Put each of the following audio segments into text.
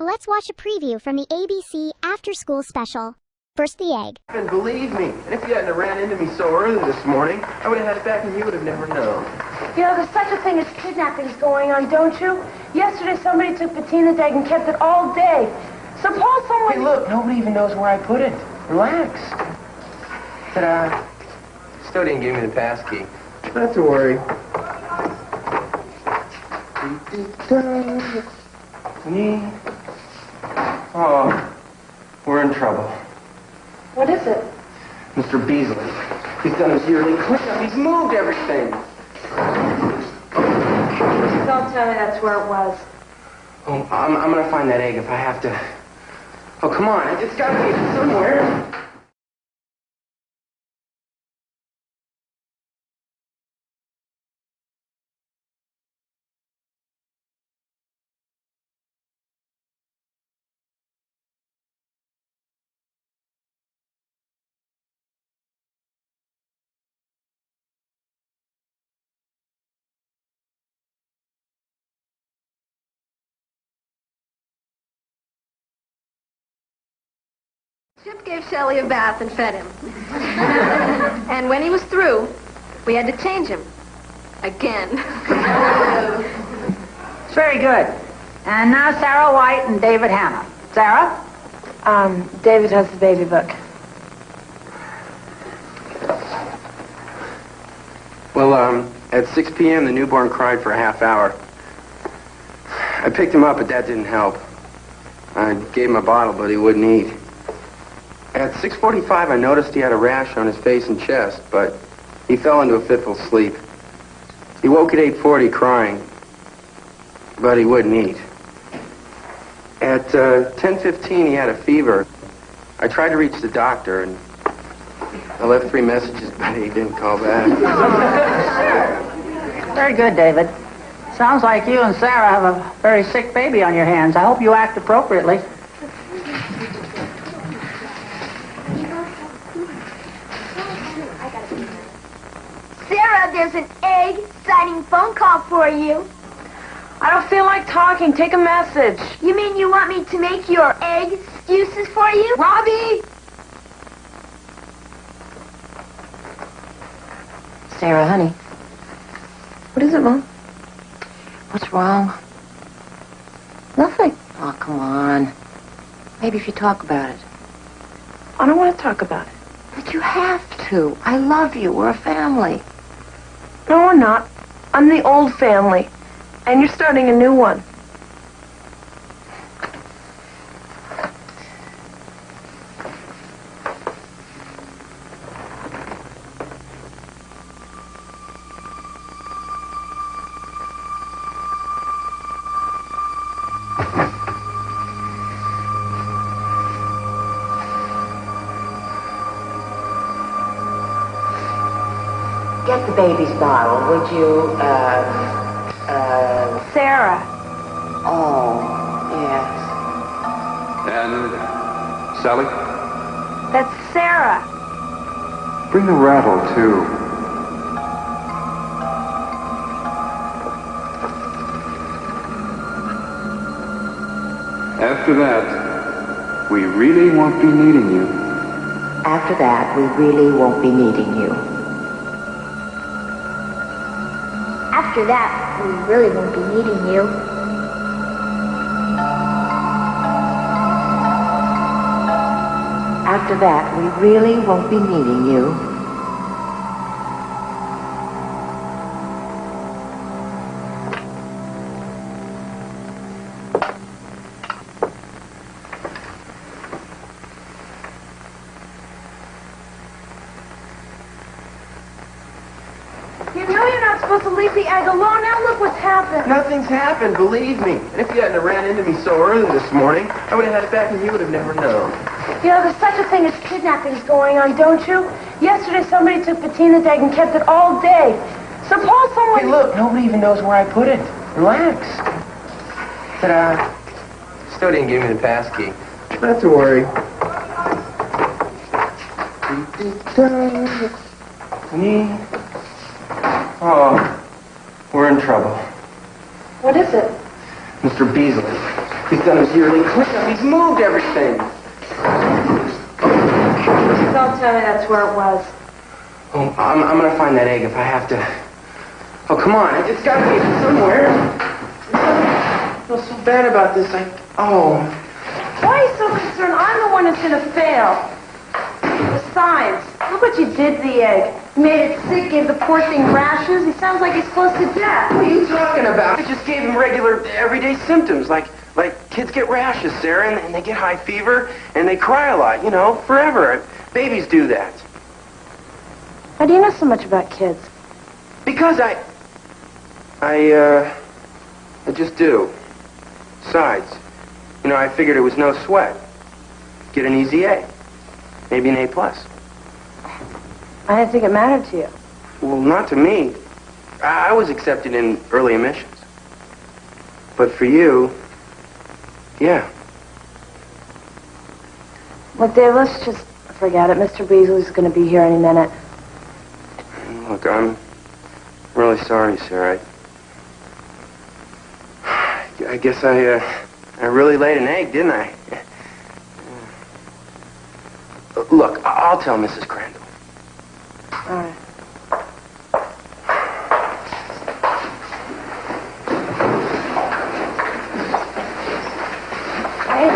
Let's watch a preview from the ABC Afterschool special. First, the egg. And believe me, and if you hadn't ran into me so early this morning, I would have had it back and you would have never known. You know, there's such a thing as kidnappings going on, don't you? Yesterday somebody took Bettina's egg and kept it all day. Suppose someone... Hey, look, nobody even knows where I put it. Relax. Ta-da. Still didn't give me the pass key. Not to worry. Oh, we're in trouble. What is it? Mr. Beasley. He's done his yearly cleanup. He's moved everything. Don't tell me that's where it was. Oh, I'm gonna find that egg if I have to. Oh, come on. It's gotta be somewhere. Chip gave Shelley a bath and fed him. And when he was through, we had to change him. Again. It's very good. And now Sarah White and David Hannah. Sarah? David has the baby book. Well, at 6 p.m., the newborn cried for a half hour. I picked him up, but that didn't help. I gave him a bottle, but he wouldn't eat. At 6:45, I noticed he had a rash on his face and chest, but he fell into a fitful sleep. He woke at 8:40 crying, but he wouldn't eat. At 10:15, he had a fever. I tried to reach the doctor, and I left 3 messages, but he didn't call back. Very good, David. Sounds like you and Sarah have a very sick baby on your hands. I hope you act appropriately. Sarah, there's an egg-citing phone call for you. I don't feel like talking. Take a message. You mean you want me to make your egg excuses for you? Robbie! Sarah, honey. What is it, Mom? What's wrong? Nothing. Oh, come on. Maybe if you talk about it. I don't want to talk about it. But you have to. I love you. We're a family. No, we're not. I'm the old family. And you're starting a new one. Get the baby's bottle, would you, Sarah. Oh, yes. And Sally? That's Sarah. Bring the rattle, too. After that, we really won't be needing you. After that, we really won't be needing you. After that, we really won't be needing you. After that, we really won't be needing you. You know you're not supposed to leave the egg alone. Now look what's happened. Nothing's happened, believe me. And if you hadn't ran into me so early this morning, I would have had it back and you would have never known. You know, there's such a thing as kidnappings going on, don't you? Yesterday somebody took Bettina's egg and kept it all day. Suppose someone... Hey, look, nobody even knows where I put it. Relax. Ta-da. Still didn't give me the pass key. Not to worry. Oh, we're in trouble. What is it? Mr. Beasley. He's done his yearly cleanup. He's moved everything. Don't tell me that's where it was. Oh, I'm gonna find that egg if I have to. Oh, come on. It's gotta be somewhere. I feel so bad about this. Why are you so concerned? I'm the one that's gonna fail. Besides, look what you did to the egg. You made it sick, gave the poor thing rashes. He sounds like he's close to death. What are you talking about? I just gave him regular, everyday symptoms, like kids get rashes, Sarah, and they get high fever, and they cry a lot, forever. Babies do that. How do you know so much about kids? Because I just do. Besides, I figured it was no sweat. Get an easy A. Maybe an A+. I didn't think it mattered to you. Well, not to me. I was accepted in early admissions. But for you, yeah. Look, Dave, let's just forget it. Mr. Beasley's going to be here any minute. Look, I'm really sorry, Sarah. I guess I really laid an egg, didn't I? Look, I'll tell Mrs. Crandall. All right. Hey.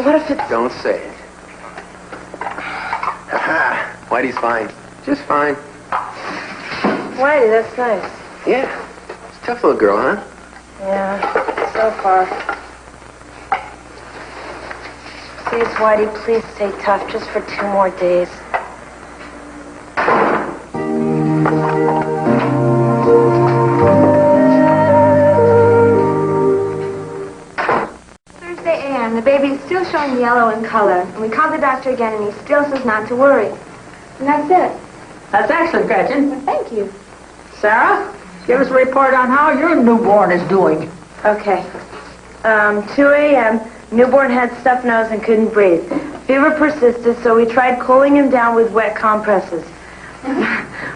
What if it's... Don't say it. Whitey's fine. Just fine. Whitey, that's nice. Yeah. It's a tough little girl, huh? Yeah, so far. Please, Whitey, please stay tough just for 2 more days. Thursday a.m. The baby is still showing yellow in color, and we called the doctor again, and he still says not to worry. And that's it. That's excellent, Gretchen. Thank you. Sarah, give us a report on how your newborn is doing. Okay. 2 a.m., newborn had stuffed nose and couldn't breathe. Fever persisted, so we tried cooling him down with wet compresses.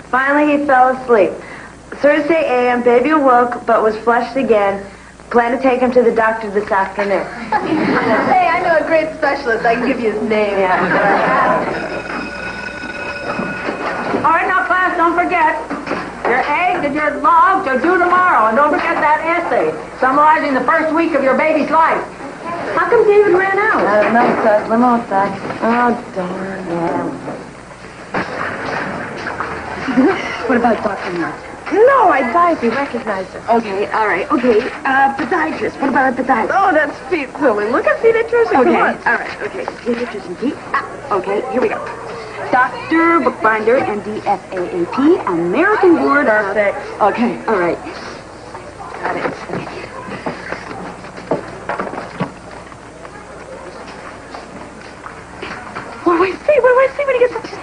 Finally, he fell asleep. Thursday a.m., baby awoke, but was flushed again. Plan to take him to the doctor this afternoon. Hey, I know a great specialist. I can give you his name. Yeah. All right, now, class, don't forget. Your eggs and your logs are due tomorrow, and don't forget that essay summarizing the first week of your baby's life. How come David ran out? I don't know, Seth. Limota. Oh, darn. Yeah. What about Dr. Nutt? No, I died if you recognized her. Okay, all right, okay. Podiatrist. What about a podiatrist? Oh, that's Pete Silly. Look at pediatrician. Okay, Come on. all right, okay. Pediatrician Pete. Okay, here we go. Dr. Bookbinder, MD-FAAP, American Board of... Perfect. Okay, all right. Got it. Okay. What do I say when he gets up to...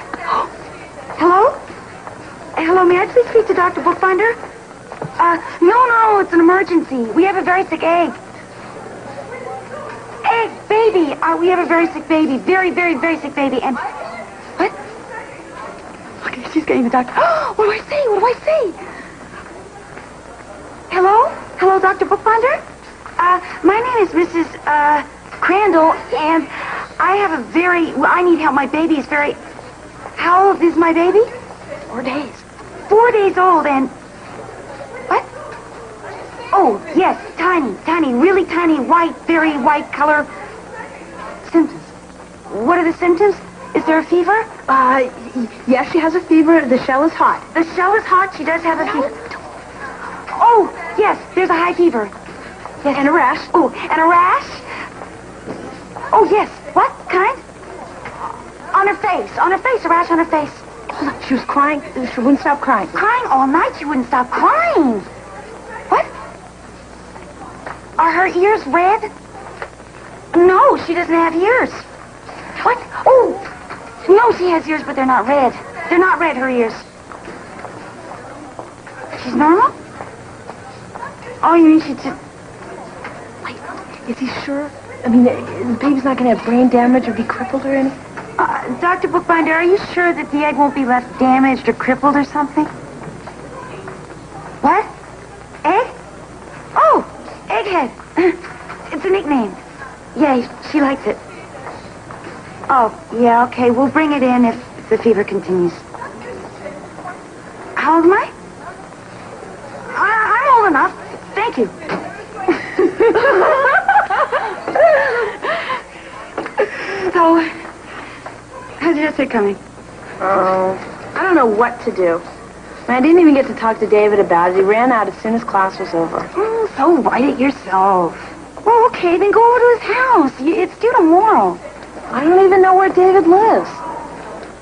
Hello? Hello, may I please speak to Dr. Bookbinder? No, it's an emergency. We have a very sick egg. Baby. We have a very sick baby. Very, very, very sick baby. And... What? Okay, she's getting the doctor. What do I say? Hello, Dr. Bookbinder? My name is Mrs. Crandall, and I need help. My baby is how old is my baby? 4 days. 4 days old, and... What? Oh, yes, tiny, really tiny, white, very white color. Symptoms. What are the symptoms? Is there a fever? Yes, she has a fever. The shell is hot. The shell is hot. She does have a fever. Oh, yes, there's a high fever. Yes. And a rash. Oh, and a rash? Oh, yes. What kind? On her face, a rash on her face. She was crying. She wouldn't stop crying. Crying all night. She wouldn't stop crying. What? Are her ears red? No, she doesn't have ears. What? Oh, no, she has ears, but they're not red. They're not red, her ears. She's normal? Oh, you mean she's... Wait, is he sure? I mean, the baby's not going to have brain damage or be crippled or anything? Dr. Bookbinder, are you sure that the egg won't be left damaged or crippled or something? What? Egg? Oh, egghead. nickname. Yeah, she likes it. Oh, yeah, okay. We'll bring it in if the fever continues. How old am I? I'm old enough. Thank you. So, how's your essay coming? Oh, I don't know what to do. I didn't even get to talk to David about it. He ran out as soon as class was over. Oh, so write it yourself. Well, okay, then go over to his house. It's due tomorrow. I don't even know where David lives.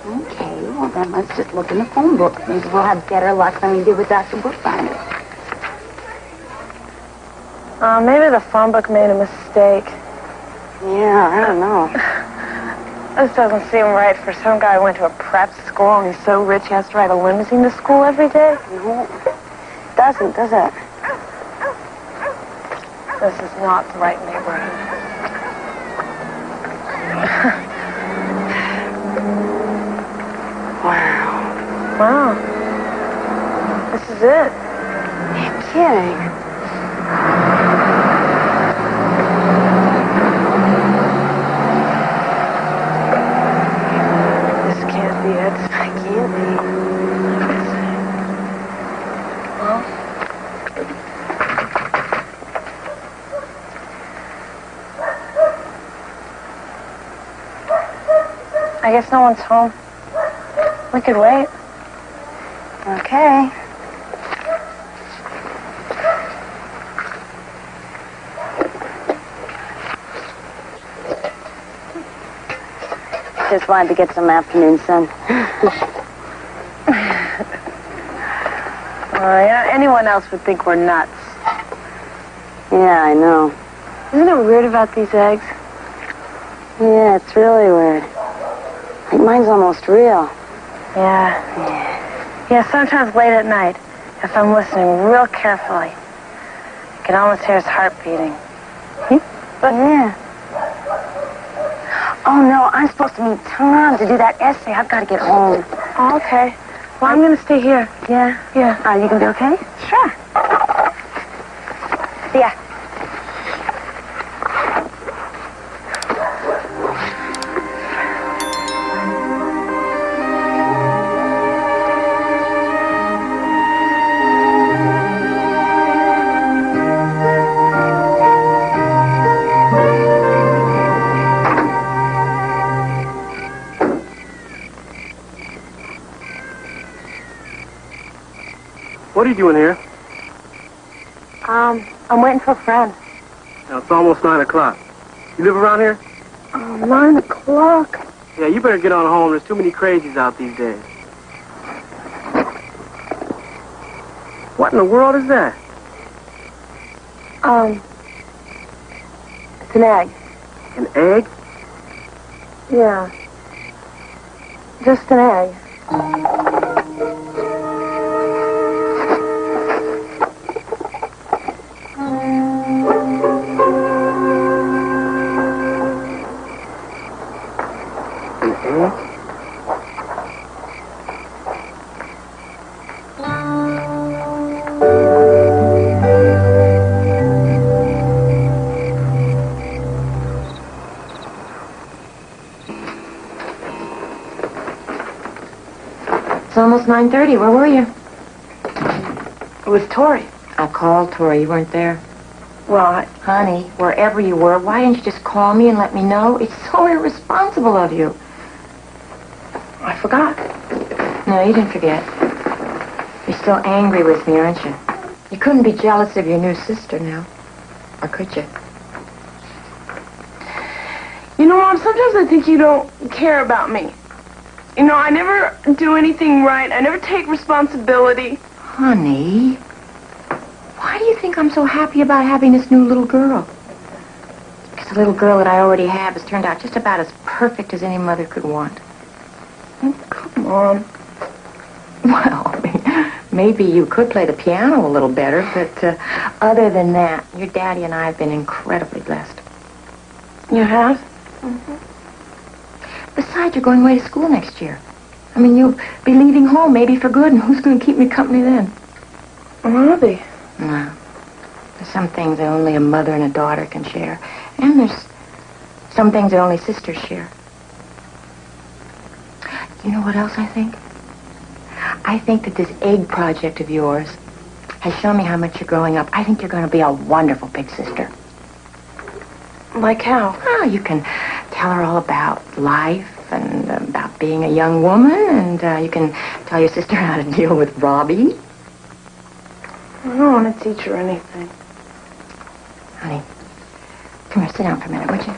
Okay, well then let's just look in the phone book. Maybe we'll have better luck than we did with Dr. Bookbinder. Maybe the phone book made a mistake. Yeah, I don't know. This doesn't seem right for some guy who went to a prep school and he's so rich he has to ride a limousine to school every day. No, doesn't, does it? This is not the right neighborhood. Wow. Wow. This is it. You're kidding. This can't be it. It can't be. Well, I guess no one's home. We could wait. Okay. Just wanted to get some afternoon sun. Yeah, anyone else would think we're nuts. Yeah, I know. Isn't it weird about these eggs? Yeah, it's really weird. Like mine's almost real. Yeah. Yeah, sometimes late at night, if I'm listening real carefully, I can almost hear his heart beating. Yeah. Oh, no, I'm supposed to meet Tom to do that essay. I've got to get home. Oh, okay. Well, I'm going to stay here. Yeah? Yeah. You gonna be okay? Sure. See ya. What are you doing here? I'm waiting for a friend. Now, it's almost 9 o'clock. You live around here? 9 o'clock. Yeah, you better get on home. There's too many crazies out these days. What in the world is that? It's an egg. An egg? Yeah. Just an egg. It's almost 9:30. Where were you? It was Tori. I called Tori. You weren't there. Well, Honey, wherever you were, why didn't you just call me and let me know? It's so irresponsible of you. I forgot. No, you didn't forget. You're still angry with me, aren't you? You couldn't be jealous of your new sister now. Or could you? You know, Mom, sometimes I think you don't care about me. You know, I never do anything right. I never take responsibility. Honey, why do you think I'm so happy about having this new little girl? Because the little girl that I already have has turned out just about as perfect as any mother could want. Come on. Well, maybe you could play the piano a little better, but other than that, your daddy and I have been incredibly blessed. You have? Mm-hmm. Besides, you're going away to school next year. I mean, you'll be leaving home maybe for good, and who's going to keep me company then? I'll be. No. There's some things that only a mother and a daughter can share. And there's some things that only sisters share. You know what else I think? I think that this egg project of yours has shown me how much you're growing up. I think you're going to be a wonderful big sister. Like how? Oh, you can tell her all about life and about being a young woman, and you can tell your sister how to deal with Robbie. I don't want to teach her anything. Honey, come here, sit down for a minute, would you?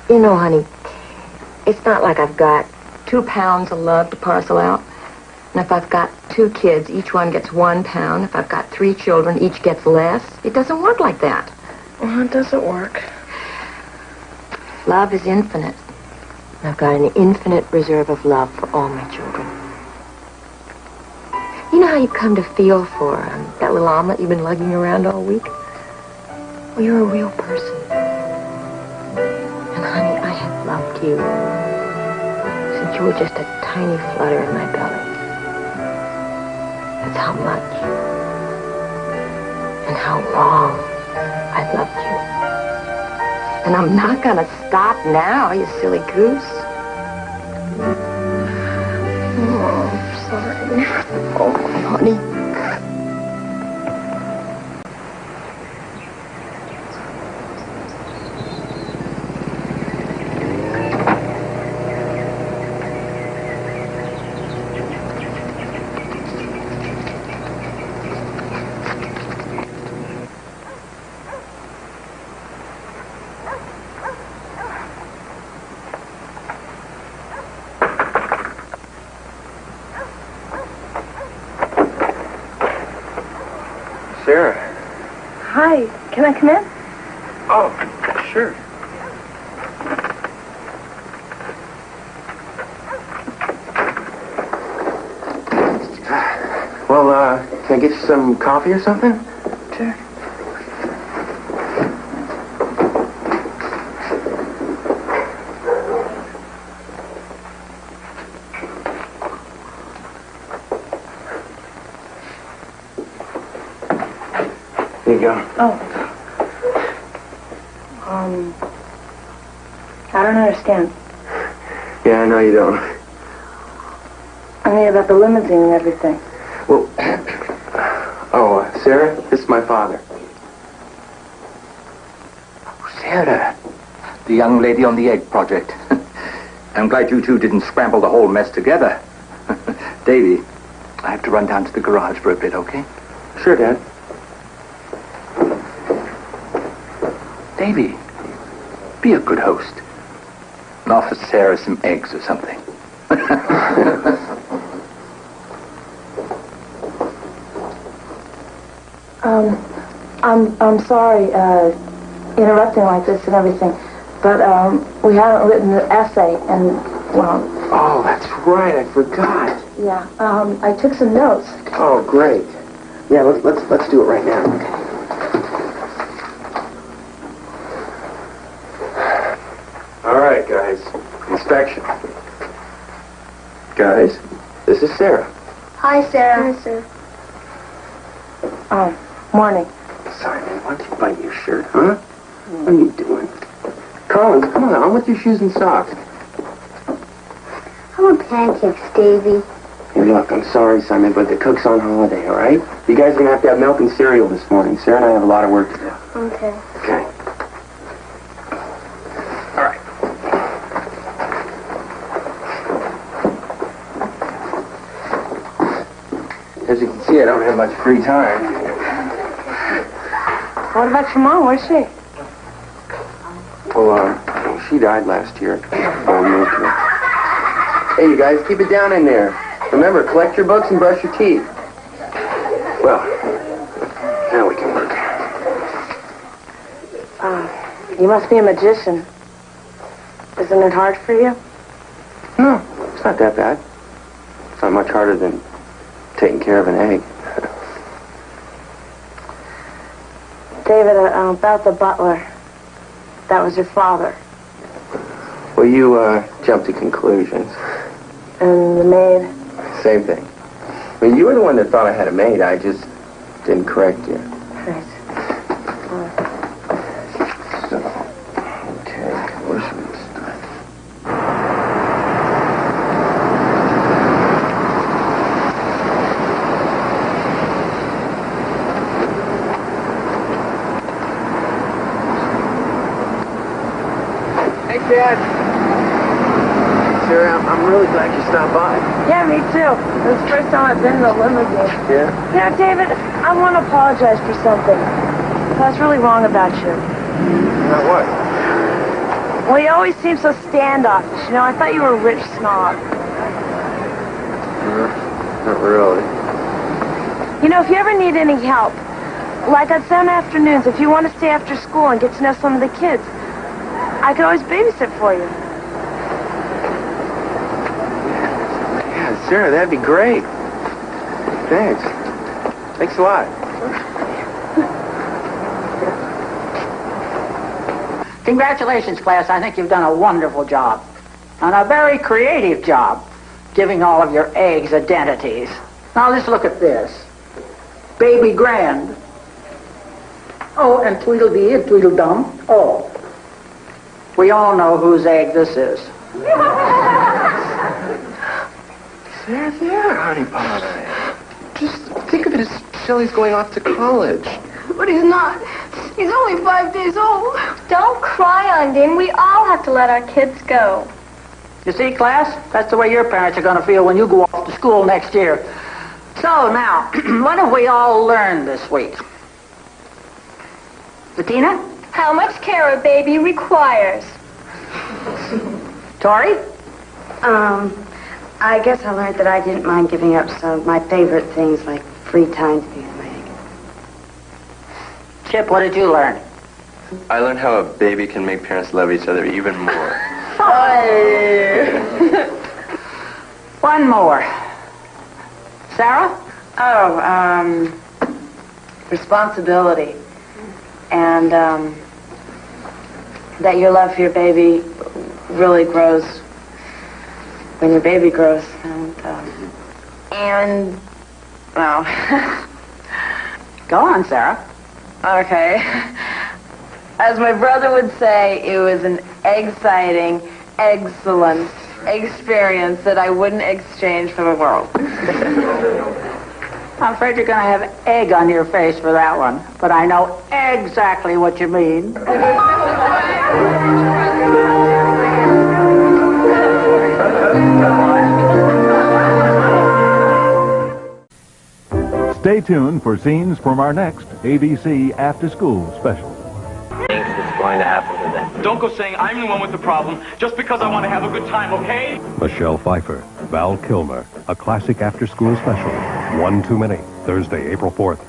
You know, honey, it's not like I've got 2 pounds of love to parcel out. And if I've got 2 kids, each one gets 1 pound. If I've got 3 children, each gets less. It doesn't work like that. Well, it doesn't work. Love is infinite. I've got an infinite reserve of love for all my children. You know how you come to feel for that little omelet you've been lugging around all week? Well, you're a real person. And honey, I have loved you since you were just a tiny flutter in my belly. That's how much and how long I've loved you. And I'm not gonna stop now, you silly goose. Oh, I'm sorry. Oh, honey. Sarah. Hi, can I come in? Oh, sure. Well, can I get you some coffee or something? Sure. Here you go. Oh. I don't understand. Yeah, I know you don't. I mean, about the limousine and everything. Well, Sarah, this is my father. Sarah, the young lady on the egg project. I'm glad you two didn't scramble the whole mess together. Davy, I have to run down to the garage for a bit, okay? Sure, Dad. Davy, be a good host. And offer Sarah some eggs or something. I'm sorry, interrupting like this and everything, but, we haven't written the essay, and, well... Oh, that's right, I forgot. Yeah, I took some notes. Oh, great. Yeah, let's do it right now. Okay. All right, guys. Inspection. Guys, this is Sarah. Hi, Sarah. Hi, Sarah. Morning. Simon, why don't you bite your shirt, huh? What are you doing? Collins, come on with your shoes and socks. I want pancakes, Davy. Hey, look, I'm sorry, Simon, but the cook's on holiday, all right? You guys are going to have milk and cereal this morning. Sarah and I have a lot of work to do. Okay. Okay. All right. As you can see, I don't have much free time. What about your mom? Where's she? Well, she died last year. I moved here. Hey, you guys, keep it down in there. Remember, collect your books and brush your teeth. Well, now we can work. You must be a magician. Isn't it hard for you? No, it's not that bad. It's not much harder than taking care of an egg. David, about the butler. That was your father. Well, you jumped to conclusions. And the maid? Same thing. I mean, you were the one that thought I had a maid. I just didn't correct you. Right. So, okay, where should we start? Hey, Dad. Sarah, I'm really glad you stopped by. Yeah, me too. It was the first time I've been to a limo game. Yeah? You know, David, I want to apologize for something. I was really wrong about you. About what? Well, you always seem so standoffish. You know, I thought you were a rich snob. Not really. You know, if you ever need any help, like on some afternoons, if you want to stay after school and get to know some of the kids, I could always babysit for you. Yeah, Sarah, that'd be great. Thanks. Thanks a lot. Congratulations, class. I think you've done a wonderful job. And a very creative job, giving all of your eggs identities. Now let's look at this. Baby Grand. Oh, and Tweedledee and Tweedledum. Oh. We all know whose egg this is. There, honey pie. Just think of it as Shelley's going off to college. But he's not. He's only 5 days old. Don't cry, Undine. We all have to let our kids go. You see, class? That's the way your parents are going to feel when you go off to school next year. So now, what have we all learned this week? Bettina? How much care a baby requires. Tori? I guess I learned that I didn't mind giving up some of my favorite things like free time to be with my egg. Chip, what did you learn? I learned how a baby can make parents love each other even more. One more. Sarah? Oh, responsibility. And, that your love for your baby really grows when your baby grows. And well, Go on, Sarah. okay. As my brother would say, it was an exciting, excellent experience that I wouldn't exchange for the world. I'm afraid you're going to have egg on your face for that one, but I know exactly what you mean. Stay tuned for scenes from our next ABC After School special. Thinks it's going to happen today. Don't go saying I'm the one with the problem just because I want to have a good time, okay? Michelle Pfeiffer, Val Kilmer, a classic after-school special. One Too Many, Thursday, April 4th.